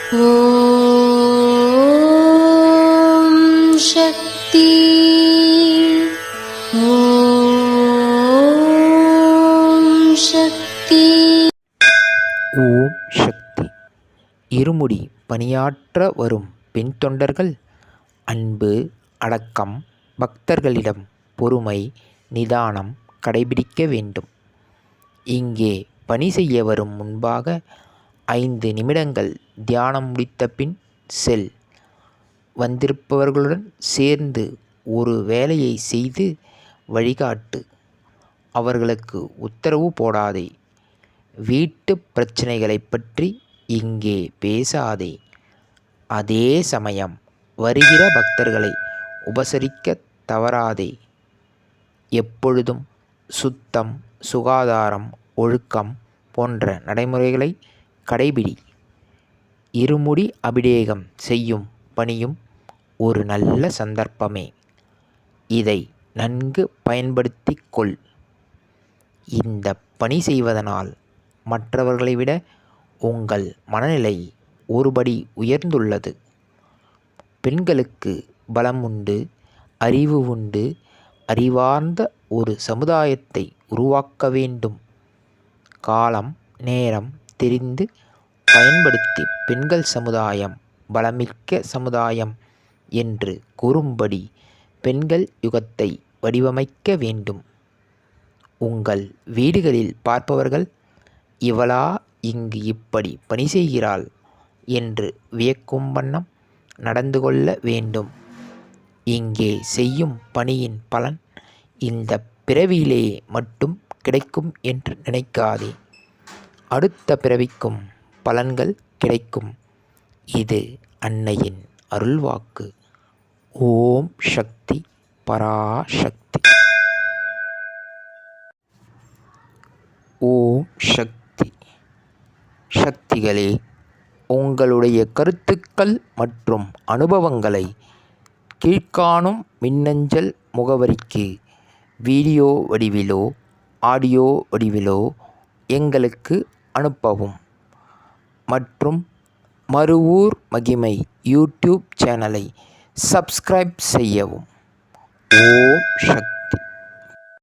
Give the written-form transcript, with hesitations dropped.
ஓம் சக்தி. ஓம் சக்தி. ஓம் சக்தி. இருமுடி பணியாற்ற வரும் பெண் தொண்டர்கள் அன்பு, அடக்கம், பக்தர்களிடம் பொறுமை, நிதானம் கடைபிடிக்க வேண்டும். இங்கே பணி செய்ய வரும் முன்பாக 5 நிமிடங்கள் தியானம் முடித்த பின் செல். வந்திருப்பவர்களுடன் சேர்ந்து ஒரு வேலையை செய்து வழிகாட்டு. அவர்களுக்கு உத்தரவு போடாதே. வீட்டு பிரச்சனைகளை பற்றி இங்கே பேசாதே. அதே சமயம் வருகிற பக்தர்களை உபசரிக்க தவறாதே. எப்பொழுதும் சுத்தம், சுகாதாரம், ஒழுக்கம் போன்ற நடைமுறைகளை கடைபிடி. இருமுடி அபிடேகம் செய்யும் பணியும் ஒரு நல்ல சந்தர்ப்பமே. இதை நன்கு பயன்படுத்திக் கொள். இந்த பணி செய்வதனால் மற்றவர்களை விட உங்கள் மனநிலை ஒருபடி உயர்ந்துள்ளது. பெண்களுக்கு பலம் உண்டு, அறிவு உண்டு. அறிவார்ந்த ஒரு சமுதாயத்தை உருவாக்க வேண்டும். காலம், நேரம் தெரிந்து பயன்படுத்தி பெண்கள் சமுதாயம் பலமிக்க சமுதாயம் என்று கூறும்படி பெண்கள் யுகத்தை வடிவமைக்க வேண்டும். உங்கள் வீடுகளில் பார்ப்பவர்கள், இவளா இங்கு இப்படி பணி செய்கிறாள் என்று வியக்கும் வண்ணம் நடந்து கொள்ள வேண்டும். இங்கே செய்யும் பணியின் பலன் இந்த பிறவியிலே மட்டும் கிடைக்கும் என்று நினைக்காதே. அடுத்த பிறவிக்கும் பலன்கள் கிடைக்கும். இது அன்னையின் அருள்வாக்கு. ஓம் சக்தி. பராசக்தி. ஓம் சக்தி. சக்திகளே, உங்களுடைய கருத்துக்கள் மற்றும் அனுபவங்களை கீழ்க்காணும் மின்னஞ்சல் முகவரிக்கு வீடியோ வடிவிலோ ஆடியோ வடிவிலோ எங்களுக்கு அனுப்பவும். மற்றும் மறுவூர் மகிமை யூடியூப் சேனலை சப்ஸ்கிரைப் செய்யவும். ஓம் சக்தி.